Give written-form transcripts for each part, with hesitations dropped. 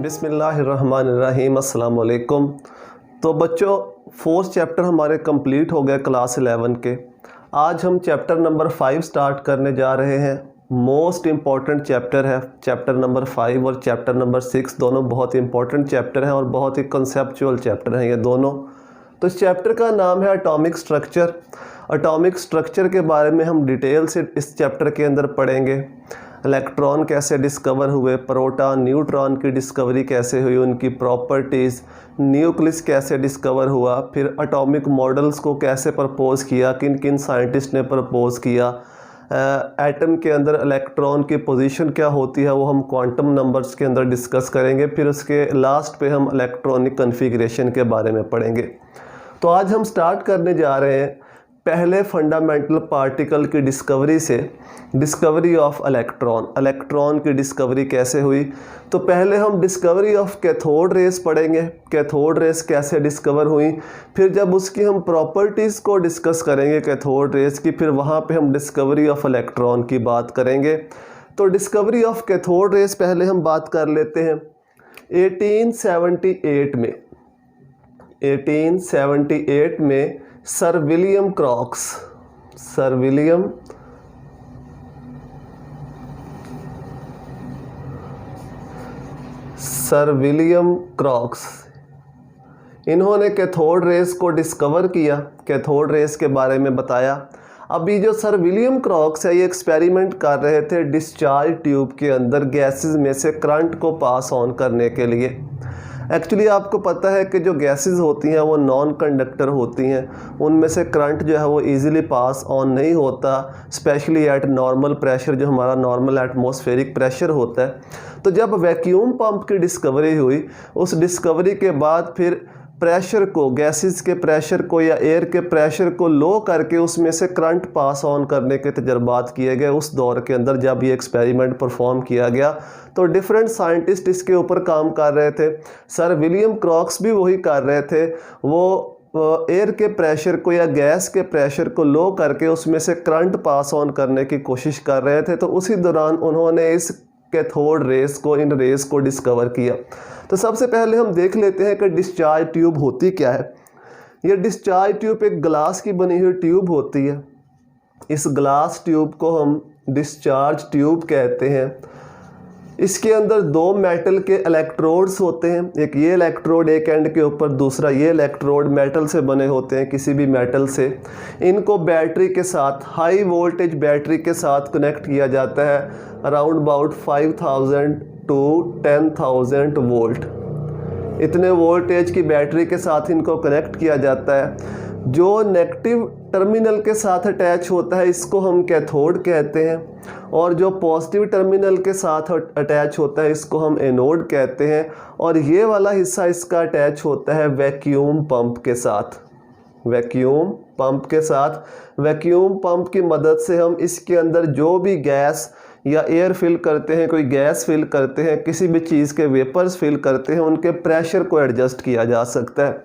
बिस्मिल्लाहिर्रहमानिर्रहीम अस्सलाम वालेकुम। तो बच्चों, फोर्थ चैप्टर हमारे कंप्लीट हो गए क्लास 11 के। आज हम चैप्टर नंबर 5 स्टार्ट करने जा रहे हैं। मोस्ट इम्पॉर्टेंट चैप्टर है चैप्टर नंबर 5 और चैप्टर नंबर 6, दोनों बहुत ही इंपॉर्टेंट चैप्टर हैं और बहुत ही कंसेप्चुअल चैप्टर हैं ये दोनों। तो इस चैप्टर का नाम है एटॉमिक स्ट्रक्चर। एटॉमिक स्ट्रक्चर के बारे में हम डिटेल से इस चैप्टर के अंदर पढ़ेंगे। इलेक्ट्रॉन कैसे डिस्कवर हुए, प्रोटॉन न्यूट्रॉन की डिस्कवरी कैसे हुई, उनकी प्रॉपर्टीज़, न्यूक्लियस कैसे डिस्कवर हुआ, फिर एटॉमिक मॉडल्स को कैसे प्रपोज किया, किन किन साइंटिस्ट ने प्रपोज किया, एटम के अंदर इलेक्ट्रॉन की पोजीशन क्या होती है वो हम क्वांटम नंबर्स के अंदर डिस्कस करेंगे। फिर उसके लास्ट पे हम इलेक्ट्रॉनिक कन्फिग्रेशन के बारे में पढ़ेंगे। तो आज हम स्टार्ट करने जा रहे हैं पहले फंडामेंटल पार्टिकल की डिस्कवरी से। डिस्कवरी ऑफ इलेक्ट्रॉन, इलेक्ट्रॉन की डिस्कवरी कैसे हुई। तो पहले हम डिस्कवरी ऑफ कैथोड रेस पढ़ेंगे, कैथोड रेस कैसे डिस्कवर हुई। फिर जब उसकी हम प्रॉपर्टीज़ को डिस्कस करेंगे कैथोड रेस की, फिर वहाँ पे हम डिस्कवरी ऑफ इलेक्ट्रॉन की बात करेंगे। तो डिस्कवरी ऑफ कैथोड रेस पहले हम बात कर लेते हैं। 1878 में सर विलियम क्रॉक्स इन्होंने कैथोड रेस को डिस्कवर किया, कैथोड रेस के बारे में बताया। अभी जो सर विलियम क्रॉक्स है ये एक्सपेरिमेंट कर रहे थे डिस्चार्ज ट्यूब के अंदर गैसेस में से करंट को पास ऑन करने के लिए। एक्चुअली आपको पता है कि जो गैसेस होती हैं वो नॉन कंडक्टर होती हैं, उनमें से करंट जो है वो इजीली पास ऑन नहीं होता, स्पेशली एट नॉर्मल प्रेशर, जो हमारा नॉर्मल एटमॉस्फेरिक प्रेशर होता है। तो जब वैक्यूम पंप की डिस्कवरी हुई, उस डिस्कवरी के बाद फिर प्रेशर को, गैसेस के प्रेशर को या एयर के प्रेशर को लो करके उसमें से करंट पास ऑन करने के तजर्बात किए गए। उस दौर के अंदर जब ये एक्सपेरिमेंट परफॉर्म किया गया तो डिफरेंट साइंटिस्ट इसके ऊपर काम कर रहे थे। सर विलियम क्रॉक्स भी वही कर रहे थे, वो एयर के प्रेशर को या गैस के प्रेशर को लो करके उसमें से करंट पास ऑन करने की कोशिश कर रहे थे। तो उसी दौरान उन्होंने इस कैथोड रेस को, इन रेस को डिस्कवर किया। तो सबसे पहले हम देख लेते हैं कि डिस्चार्ज ट्यूब होती क्या है। ये डिस्चार्ज ट्यूब एक ग्लास की बनी हुई ट्यूब होती है। इस ग्लास ट्यूब को हम डिस्चार्ज ट्यूब कहते हैं। इसके अंदर दो मेटल के इलेक्ट्रोड्स होते हैं, एक ये इलेक्ट्रोड एक एंड के ऊपर, दूसरा ये इलेक्ट्रोड मेटल से बने होते हैं, किसी भी मेटल से। इनको बैटरी के साथ, हाई वोल्टेज बैटरी के साथ कनेक्ट किया जाता है, अराउंड अबाउट 5000 टू 10,000 वोल्ट, इतने वोल्टेज की बैटरी के साथ इनको कनेक्ट किया जाता है। जो नेगेटिव टर्मिनल के साथ अटैच होता है इसको हम कैथोड कहते हैं, और जो पॉजिटिव टर्मिनल के साथ अटैच होता है इसको हम एनोड कहते हैं। और ये वाला हिस्सा इसका अटैच होता है वैक्यूम पंप के साथ। वैक्यूम पंप के साथ, वैक्यूम पंप की मदद से हम इसके अंदर जो भी गैस या एयर फिल करते हैं, कोई गैस फिल करते हैं, किसी भी चीज़ के वेपर्स फिल करते हैं, उनके प्रेशर को एडजस्ट किया जा सकता है।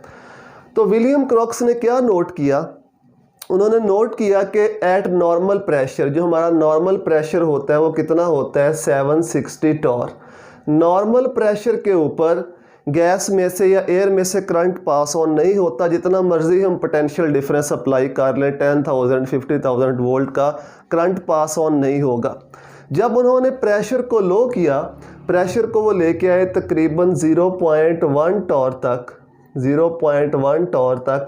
तो विलियम क्रॉक्स ने क्या नोट किया, उन्होंने नोट किया कि एट नॉर्मल प्रेशर, जो हमारा नॉर्मल प्रेशर होता है वो कितना होता है, 760 टॉर। नॉर्मल प्रेशर के ऊपर गैस में से या एयर में से करंट पास ऑन नहीं होता, जितना मर्जी हम पोटेंशियल डिफरेंस अप्लाई कर लें, 10,000 50,000 वोल्ट का करंट पास ऑन नहीं होगा। जब उन्होंने प्रेशर को लो किया, प्रेशर को वो लेके आए तकरीबन 0.1 टॉर तक, 0.1 टॉर तक।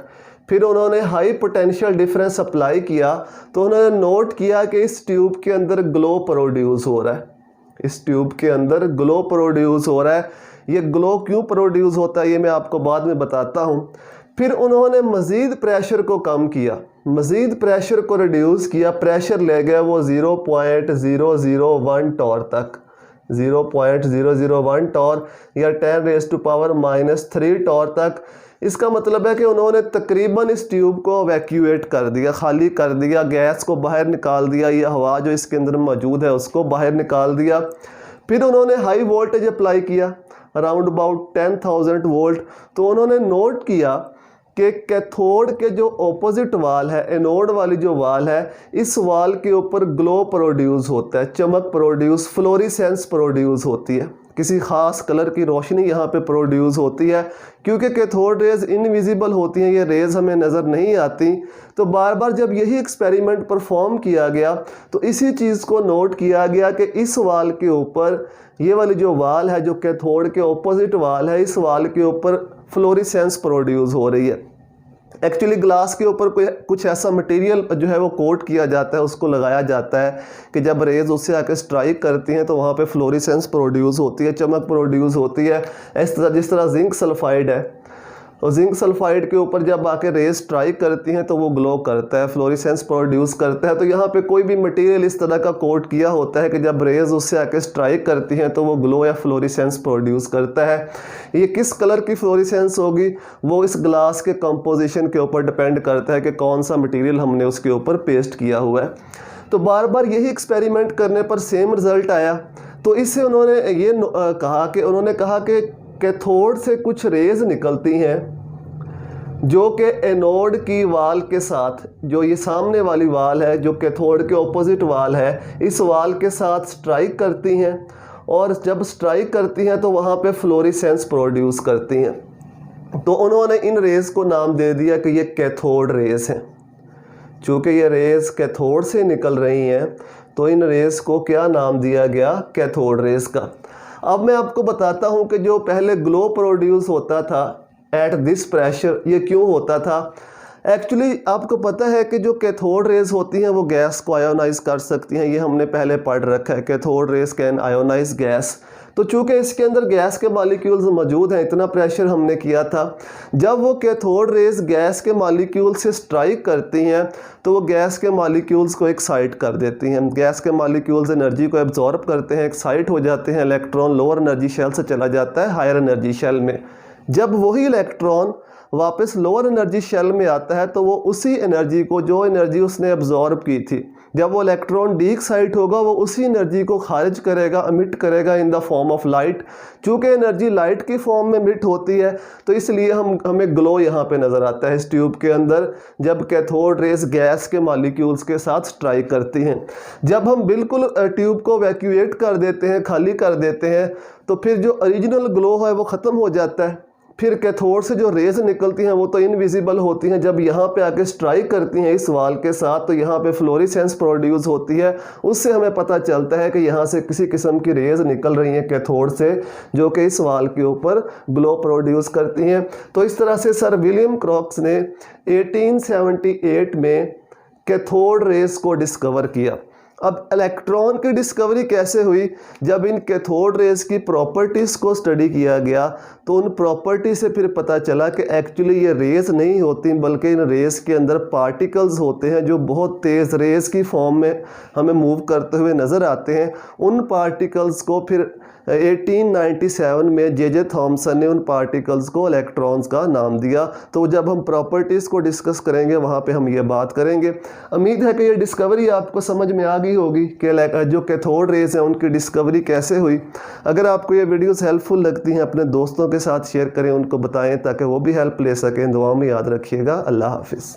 फिर उन्होंने हाई पोटेंशियल डिफरेंस अप्लाई किया, तो उन्होंने नोट किया कि इस ट्यूब के अंदर ग्लो प्रोड्यूस हो रहा है, इस ट्यूब के अंदर ग्लो प्रोड्यूस हो रहा है। ये ग्लो क्यों प्रोड्यूस होता है ये मैं आपको बाद में बताता हूँ। फिर उन्होंने मज़ीद प्रेशर को कम किया, मज़ीद प्रेशर को रिड्यूस किया, प्रेशर ले गया वो 0.001 टॉर तक, 0.001 टॉर या 10⁻³ टॉर तक। इसका मतलब है कि उन्होंने तकरीबन इस ट्यूब को वैक्यूएट कर दिया, खाली कर दिया, गैस को बाहर निकाल दिया, या हवा जो इसके अंदर मौजूद है उसको बाहर निकाल दिया। फिर उन्होंने हाई वोल्टेज अप्लाई किया, अराउंड अबाउट 10,000 वोल्ट। तो उन्होंने नोट किया कि कैथोड के जो ऑपोजिट वाल है, एनोड वाली जो वाल है, इस वाल के ऊपर ग्लो प्रोड्यूस होता है, चमक प्रोड्यूस, फ्लोरिसेंस प्रोड्यूस होती है। किसी ख़ास कलर की रोशनी यहाँ पे प्रोड्यूस होती है। क्योंकि कैथोड रेज़ इनविजिबल होती हैं, ये रेज़ हमें नज़र नहीं आती, तो बार बार जब यही एक्सपेरिमेंट परफॉर्म किया गया तो इसी चीज़ को नोट किया गया कि इस वाल के ऊपर, ये वाली जो वाल है जो कैथोड के ऑपोजिट वाल है, इस वाल के ऊपर फ्लोरेसेंस प्रोड्यूस हो रही है। एक्चुअली ग्लास के ऊपर कोई कुछ ऐसा मटेरियल जो है वो कोट किया जाता है, उसको लगाया जाता है कि जब रेज़ उससे आकर स्ट्राइक करती हैं तो वहाँ पे फ्लोरेसेंस प्रोड्यूस होती है, चमक प्रोड्यूस होती है। इस तरह जिस तरह जिंक सल्फाइड है, और जिंक सल्फाइड के ऊपर जब आके रेज स्ट्राइक करती हैं तो वो ग्लो करता है, फ्लोरेसेंस प्रोड्यूस करता है। तो यहाँ पे कोई भी मटेरियल इस तरह का कोट किया होता है कि जब रेज उससे आके स्ट्राइक करती हैं तो वो ग्लो या फ्लोरेसेंस प्रोड्यूस करता है। ये किस कलर की फ्लोरेसेंस होगी वो इस ग्लास के कंपोजिशन के ऊपर डिपेंड करता है कि कौन सा मटीरियल हमने उसके ऊपर पेस्ट किया हुआ है। तो बार बार यही एक्सपेरिमेंट करने पर सेम रिज़ल्ट आया। तो इससे उन्होंने ये कहा कि कैथोड से कुछ रेज़ निकलती हैं जो कि एनोड की वाल के साथ, जो ये सामने वाली वाल है जो कैथोड के ऑपोजिट वाल है, इस वाल के साथ स्ट्राइक करती हैं, और जब स्ट्राइक करती हैं तो वहाँ पे फ्लोरेसेंस प्रोड्यूस करती हैं। तो उन्होंने इन रेज़ को नाम दे दिया कि ये कैथोड रेज़ हैं। चूँकि ये रेज़ कैथोड से निकल रही हैं तो इन रेज़ को क्या नाम दिया गया, कैथोड रेज़ का। अब मैं आपको बताता हूँ कि जो पहले ग्लो प्रोड्यूस होता था एट दिस प्रेशर, ये क्यों होता था। एक्चुअली आपको पता है कि जो कैथोड रेज होती हैं वो गैस को आयोनाइज कर सकती हैं, ये हमने पहले पढ़ रखा है, cathode rays can ionise gas. तो चूँकि इसके अंदर गैस के मॉलिक्यूल्स मौजूद हैं, इतना प्रेशर हमने किया था, जब वो कैथोड रेज गैस के मॉलिक्यूल से स्ट्राइक करती हैं तो वो गैस के मॉलिक्यूल्स को एक्साइट कर देती हैं। गैस के मॉलिक्यूल्स एनर्जी को एब्जॉर्ब करते हैं, एक्साइट हो जाते हैं, इलेक्ट्रॉन लोअर एनर्जी शेल से चला जाता है हायर एनर्जी शेल में। जब वही इलेक्ट्रॉन वापस लोअर एनर्जी शेल में आता है तो वो उसी एनर्जी को, जो एनर्जी उसने एब्जॉर्ब की थी, जब वो इलेक्ट्रॉन डी एक्साइट होगा वो उसी एनर्जी को खारिज करेगा, एमिट करेगा in the form of light. चूँकि एनर्जी लाइट की फॉर्म में एमिट होती है तो इसलिए हमें ग्लो यहाँ पे नज़र आता है इस ट्यूब के अंदर, जब कैथोड रेज गैस के मॉलिक्यूल्स के साथ स्ट्राइक करती हैं। जब हम बिल्कुल ट्यूब को वैक्यूएट कर देते हैं, खाली कर देते हैं, तो फिर जो ओरिजिनल ग्लो है वो ख़त्म हो जाता है। फिर कैथोड से जो रेज़ निकलती हैं वो तो इनविजिबल होती हैं, जब यहाँ पे आके स्ट्राइक करती हैं इस वाल के साथ तो यहाँ पे फ्लोरेसेंस प्रोड्यूस होती है। उससे हमें पता चलता है कि यहाँ से किसी किस्म की रेज़ निकल रही हैं कैथोड से, जो कि इस वाल के ऊपर ग्लो प्रोड्यूस करती हैं। तो इस तरह से सर विलियम क्रॉक्स ने 1878 में कैथोड रेज़ को डिस्कवर किया। अब इलेक्ट्रॉन की डिस्कवरी कैसे हुई, जब इन कैथोड रेज़ की प्रॉपर्टीज़ को स्टडी किया गया तो उन प्रॉपर्टी से फिर पता चला कि एक्चुअली ये रेज़ नहीं होती बल्कि इन रेज़ के अंदर पार्टिकल्स होते हैं जो बहुत तेज़ रेज़ की फॉर्म में हमें मूव करते हुए नज़र आते हैं। उन पार्टिकल्स को फिर 1897 में जे थॉमसन ने उन पार्टिकल्स को इलेक्ट्रॉन्स का नाम दिया। तो जब हम प्रॉपर्टीज़ को डिस्कस करेंगे वहाँ पे हम ये बात करेंगे। उम्मीद है कि ये डिस्कवरी आपको समझ में आ गई होगी कि जो कैथोड रेज़ हैं उनकी डिस्कवरी कैसे हुई। अगर आपको ये वीडियोस हेल्पफुल लगती हैं अपने दोस्तों के साथ शेयर करें, उनको बताएं ताकि वो भी हेल्प ले सकें। दुआ में याद रखिएगा। अल्लाह हाफिज़।